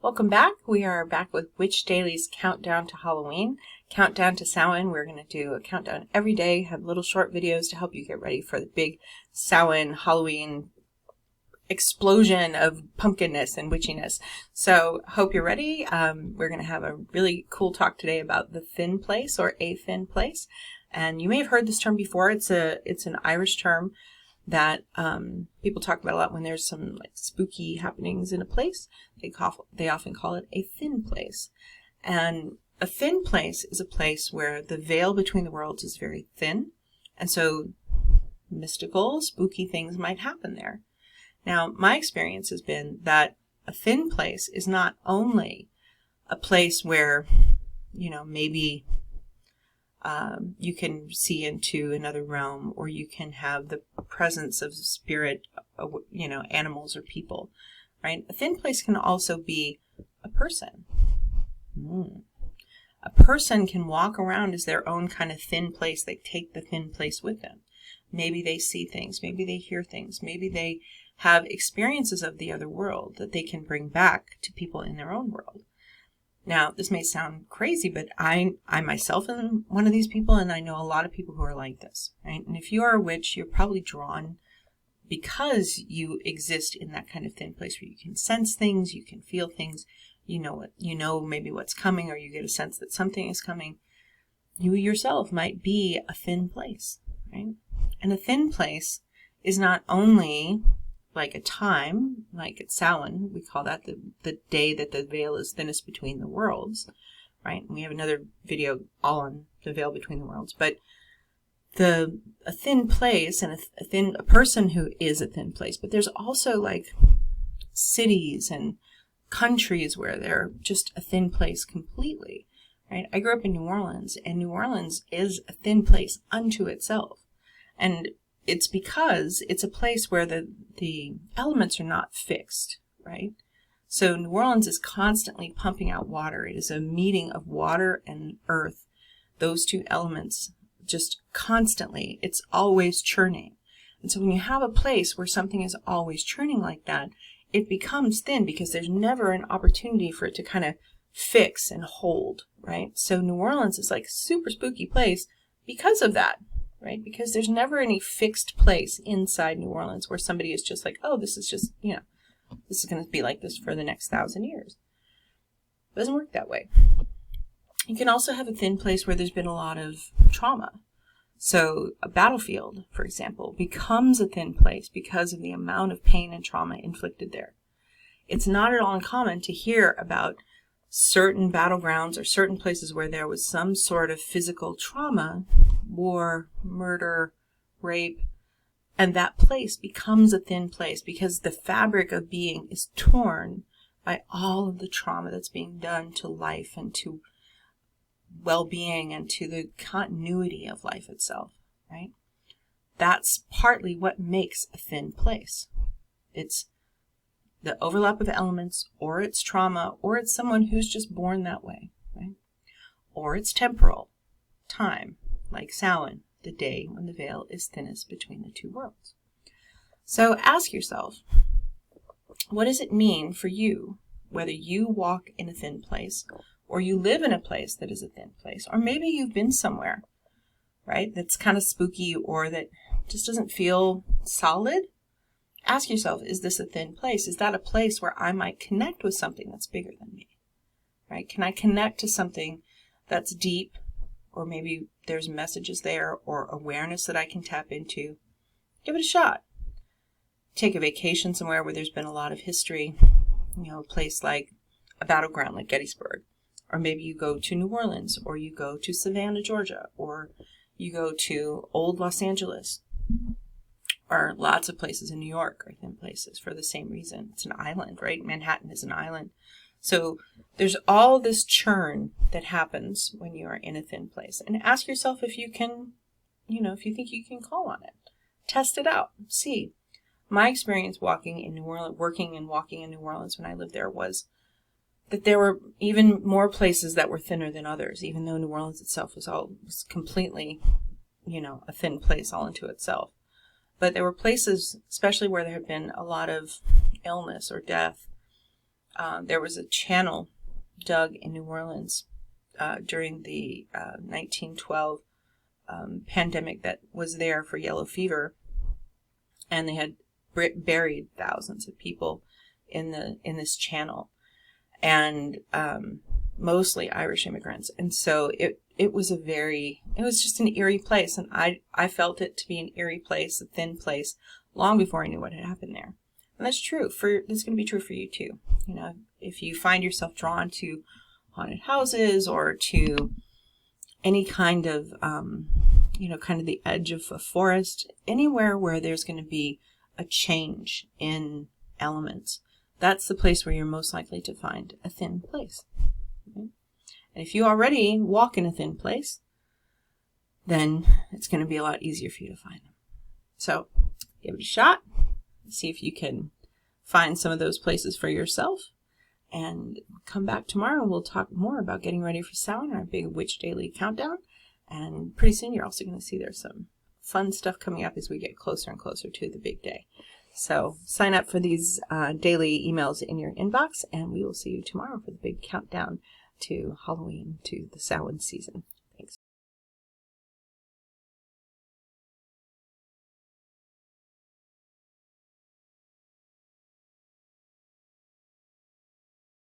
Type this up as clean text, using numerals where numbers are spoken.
Welcome back. We are back with Witch Daily's Countdown to Halloween, Countdown to Samhain. We're going to do a countdown every day, have little short videos to help you get ready for the big Samhain Halloween explosion of pumpkinness and witchiness. So hope you're ready. We're going to have a really cool talk today about the thin place or a thin place. And you may have heard this term before. It's an Irish term that people talk about a lot when there's some like spooky happenings in a place. They often call it a thin place. And a thin place is a place where the veil between the worlds is very thin. And so mystical, spooky things might happen there. Now, my experience has been that a thin place is not only a place where, maybe you can see into another realm, or you can have the presence of spirit, animals or people, right? A thin place can also be a person. A person can walk around as their own kind of thin place. They take the thin place with them. Maybe they see things. Maybe they hear things. Maybe they have experiences of the other world that they can bring back to people in their own world. Now, this may sound crazy, but I myself am one of these people, and I know a lot of people who are like this, right? And if you are a witch, you're probably drawn because you exist in that kind of thin place where you can sense things, you can feel things, you know maybe what's coming, or you get a sense that something is coming. You yourself might be a thin place, right? And a thin place is not only like a time, like at Samhain, we call that the day that the veil is thinnest between the worlds, right? And we have another video all on the veil between the worlds. But a thin place and a person who is a thin place. But there's also like cities and countries where they're just a thin place completely, right? I grew up in New Orleans, and New Orleans is a thin place unto itself. And it's because it's a place where the elements are not fixed, right? So New Orleans is constantly pumping out water. It is a meeting of water and earth, those two elements, just constantly. It's always churning. And so when you have a place where something is always churning like that, it becomes thin because there's never an opportunity for it to kind of fix and hold, right? So New Orleans is like a super spooky place because of that. Right? Because there's never any fixed place inside New Orleans where somebody is just like, oh, this is just, this is going to be like this for the next 1,000 years. It doesn't work that way. You can also have a thin place where there's been a lot of trauma. So a battlefield, for example, becomes a thin place because of the amount of pain and trauma inflicted there. It's not at all uncommon to hear about certain battlegrounds or certain places where there was some sort of physical trauma, war, murder, rape, and that place becomes a thin place because the fabric of being is torn by all of the trauma that's being done to life and to well-being and to the continuity of life itself, right? That's partly what makes a thin place. It's the overlap of elements, or it's trauma, or it's someone who's just born that way, right? Or it's temporal, time, like Samhain, the day when the veil is thinnest between the two worlds. So ask yourself, what does it mean for you, whether you walk in a thin place, or you live in a place that is a thin place, or maybe you've been somewhere, right, that's kind of spooky or that just doesn't feel solid? Ask yourself, is this a thin place? Is that a place where I might connect with something that's bigger than me, right? Can I connect to something that's deep, or maybe there's messages there or awareness that I can tap into? Give it a shot. Take a vacation somewhere where there's been a lot of history, a place like a battleground like Gettysburg. Or maybe you go to New Orleans, or you go to Savannah, Georgia, or you go to old Los Angeles. Or lots of places in New York are thin places for the same reason. It's an island, right? Manhattan is an island. So there's all this churn that happens when you are in a thin place. And ask yourself if you can, if you think you can call on it. Test it out. See. My experience working and walking in New Orleans when I lived there was that there were even more places that were thinner than others, even though New Orleans itself was completely, a thin place all into itself. But there were places, especially where there had been a lot of illness or death, There was a channel dug in New Orleans during the 1912 pandemic that was there for yellow fever, and they had buried thousands of people in this channel, and mostly Irish immigrants. And so it was just an eerie place, and I felt it to be an eerie place, a thin place, long before I knew what had happened there. And that's true that's going to be true for you too. You know, if you find yourself drawn to haunted houses or to any kind of kind of the edge of a forest, anywhere where there's going to be a change in elements, that's the place where you're most likely to find a thin place. Okay? And if you already walk in a thin place, then it's going to be a lot easier for you to find them. So give it a shot. See if you can find some of those places for yourself. And come back tomorrow and we'll talk more about getting ready for Samhain, our big Witch Daily countdown. And pretty soon you're also going to see there's some fun stuff coming up as we get closer and closer to the big day. So sign up for these daily emails in your inbox, and we will see you tomorrow for the big countdown to Halloween, to the Samhain season.